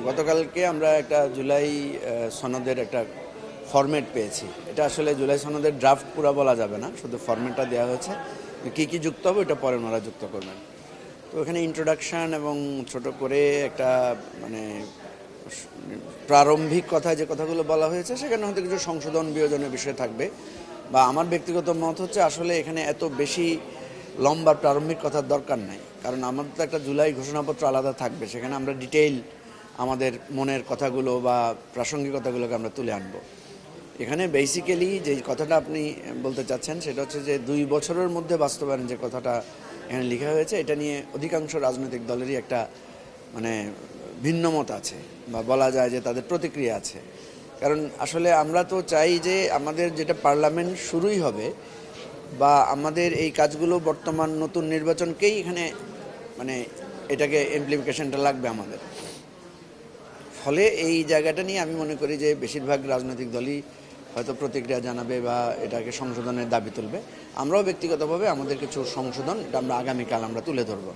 গতকালকে আমরা একটা জুলাই সনদের একটা ফরম্যাট পেয়েছি। এটা আসলে জুলাই সনদের ড্রাফট পুরো বলা যাবে না, শুধু ফরম্যাটটা দেওয়া হয়েছে। কী কী যুক্ত হবে ওটা পরে ওনারা যুক্ত করবেন। তো এখানে ইন্ট্রোডাকশান এবং ছোট করে একটা মানে প্রারম্ভিক কথায় যে কথাগুলো বলা হয়েছে সেখানে হয়তো কিছু সংশোধন বিয়োজনের বিষয় থাকবে। বা আমার ব্যক্তিগত মত হচ্ছে আসলে এখানে এত বেশি লম্বা প্রারম্ভিক কথার দরকার নাই, কারণ আমাদের তো একটা জুলাই ঘোষণাপত্র আলাদা থাকবে, সেখানে আমরা ডিটেইল আমাদের মনের কথাগুলো বা প্রাসঙ্গিক কথাগুলোকে আমরা তুলে আনবো। এখানে বেসিক্যালি যে কথাটা আপনি বলতে চাচ্ছেন সেটা হচ্ছে যে 2 বছরের মধ্যে বাস্তবায়ন যে কথাটা এখানে লেখা হয়েছে, এটা নিয়ে অধিকাংশ রাজনৈতিক দলেরই একটা মানে ভিন্নমত আছে বা বলা যায় যে তাদের প্রতিক্রিয়া আছে। কারণ আসলে আমরা তো চাই যে আমাদের যেটা পার্লামেন্ট শুরুই হবে বা আমাদের এই কাজগুলো বর্তমান নতুন নির্বাচনকেই এখানে মানে এটাকে ইমপ্লিমেন্টেশনটা লাগবে আমাদের। ফলে এই জায়গাটা নিয়ে আমি মনে করি যে বেশিরভাগ রাজনৈতিক দলই হয়তো প্রতিক্রিয়া জানাবে বা এটাকে সংশোধনের দাবি তুলবে। আমরাও ব্যক্তিগতভাবে আমাদের কিছু সংশোধন এটা আমরা আগামীকাল আমরা তুলে ধরব।